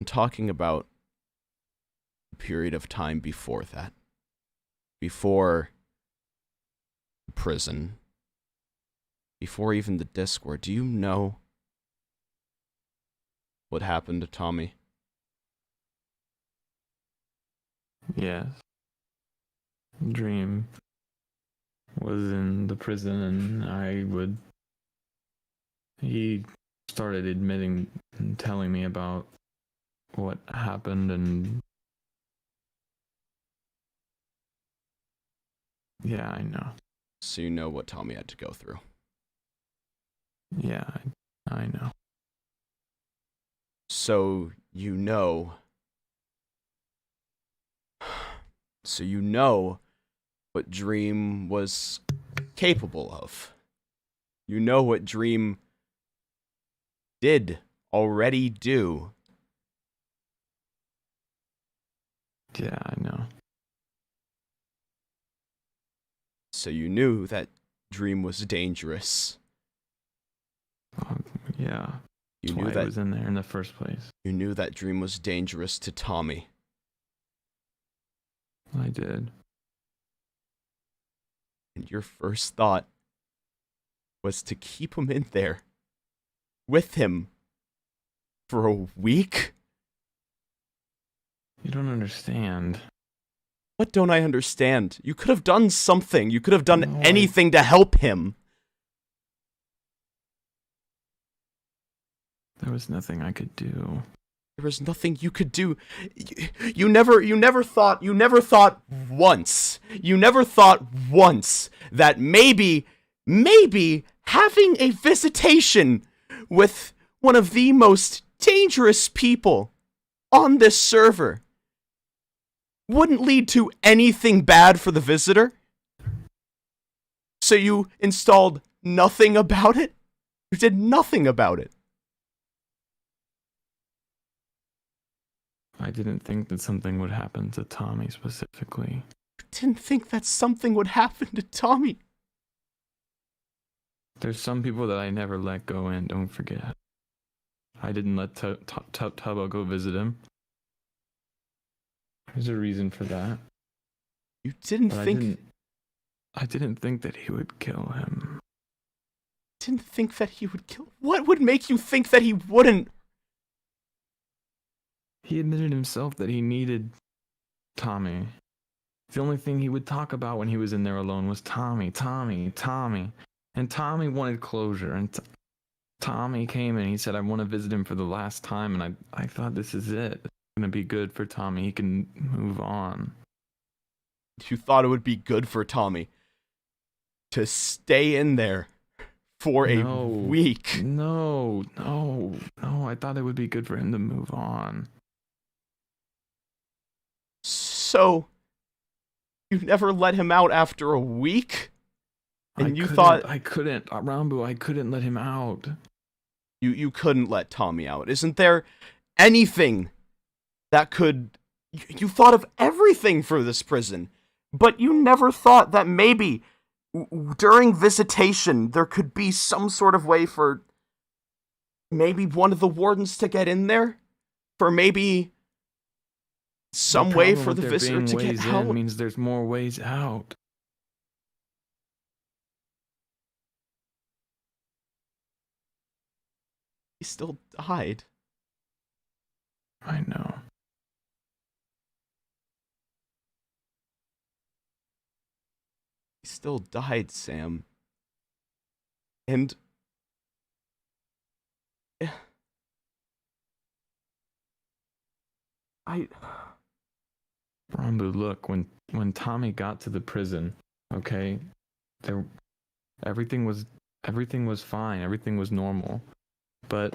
I'm talking about a period of time before that. Before prison. Before even the Discord. Do you know what happened to Tommy? Yes. Dream was in the prison and he started admitting and telling me about what happened and yeah, I know. So you know what Tommy had to go through. Yeah, I know. So you know. So you know what Dream was capable of. You know what Dream did already do. Yeah, I know. So you knew that Dream was dangerous. Yeah. You That's knew why that I was in there in the first place. you knew that Dream was dangerous to Tommy. I did. And your first thought was to keep him in there with him for a week? You don't understand. What don't I understand? You could have done something. You could have done No, anything to help him. There was nothing I could do. There was nothing you could do. You never thought once. You never thought once that maybe having a visitation with one of the most dangerous people on this server wouldn't lead to anything bad for the visitor. So you installed nothing about it? You did nothing about it. I didn't think that something would happen to Tommy specifically. You didn't think that something would happen to Tommy. There's some people that I never let go in, don't forget. I didn't let Tubbo go visit him. There's a reason for that. You didn't But think... I didn't think that he would kill him. Didn't think that he would kill... What would make you think that he wouldn't? He admitted himself that he needed Tommy. The only thing he would talk about when he was in there alone was Tommy. And Tommy wanted closure. And Tommy came and he said, I want to visit him for the last time. And I thought, this is it. It's going to be good for Tommy. He can move on. You thought it would be good for Tommy to stay in there for a week. No. I thought it would be good for him to move on. So, you never let him out after a week? And I couldn't, Ranboo, I couldn't let him out. You couldn't let Tommy out. Isn't there anything that could... You thought of everything for this prison, but you never thought that maybe during visitation there could be some sort of way for maybe one of the wardens to get in there? For maybe some way for the visitor to get out? Means there's more ways out. He still died. I know. He still died, Sam. And... Ranboo, look, when Tommy got to the prison, okay, everything was fine, everything was normal. But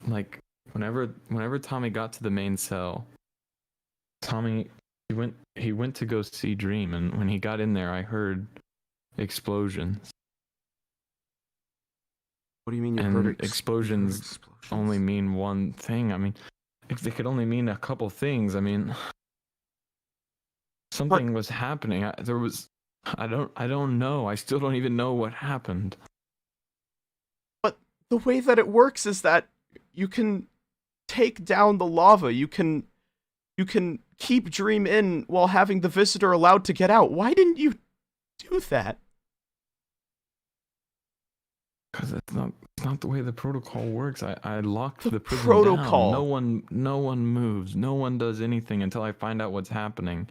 like whenever Tommy got to the main cell, he went to go see Dream, and when he got in there I heard explosions. What do you mean you and heard explosions only mean one thing. I mean, if they could only mean a couple things, I mean, something was happening. I don't know. I still don't even know what happened. But the way that it works is that you can take down the lava. You can keep Dream in while having the visitor allowed to get out. Why didn't you do that? Because it's not the way the protocol works. I locked the prison protocol. down. No one moves. No one does anything until I find out what's happening.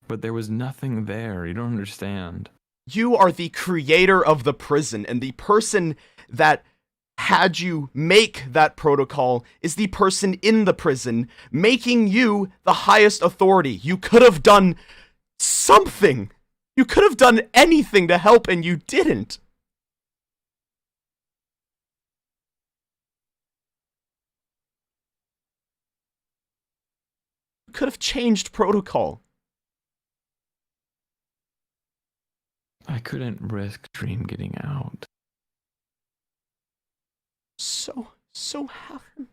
But there was nothing there. You don't understand. You are the creator of the prison, and the person that had you make that protocol is the person in the prison, making you the highest authority. You could have done something. You could have done anything to help, and you didn't. You could have changed protocol. I couldn't risk Dream getting out. So have him.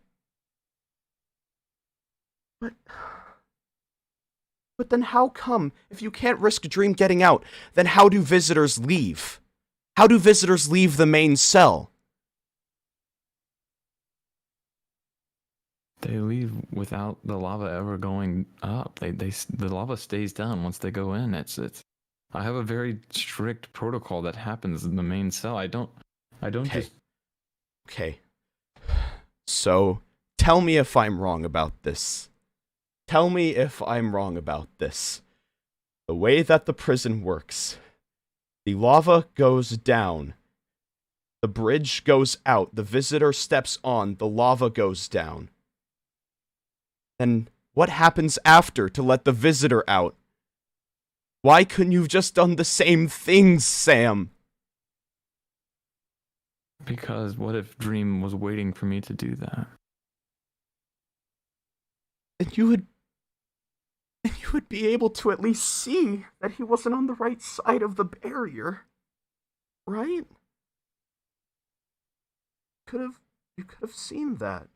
But then how come, if you can't risk Dream getting out, then how do visitors leave? How do visitors leave the main cell? They leave without the lava ever going up. The lava stays down once they go in. I have a very strict protocol that happens in the main cell. I don't just. Okay. So, tell me if I'm wrong about this. Tell me if I'm wrong about this. The way that the prison works, the lava goes down, the bridge goes out, the visitor steps on, the lava goes down. Then what happens after to let the visitor out? Why couldn't you have just done the same things, Sam? Because what if Dream was waiting for me to do that? And you would be able to at least see that he wasn't on the right side of the barrier. Right? You could have seen that.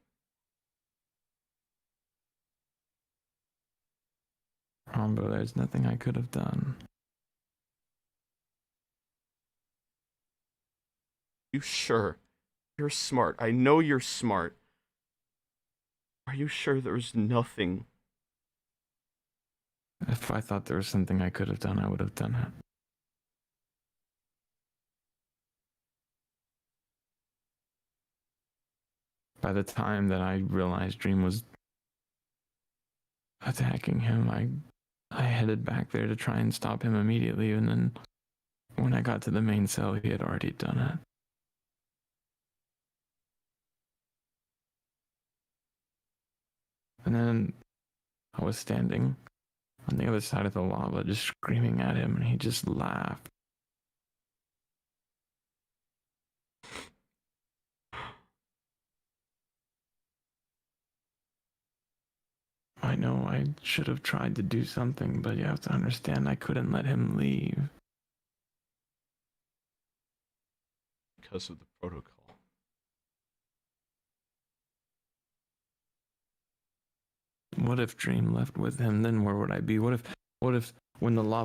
Ranboo, there's nothing I could have done. You sure? You're smart. I know you're smart. Are you sure there's nothing? If I thought there was something I could have done, I would have done it. By the time that I realized Dream was attacking him, I headed back there to try and stop him immediately, and then when I got to the main cell, he had already done it. And then I was standing on the other side of the lava, just screaming at him, and he just laughed. I know I should have tried to do something, but you have to understand I couldn't let him leave. Because of the protocol. What if Dream left with him? Then where would I be? What if when the lava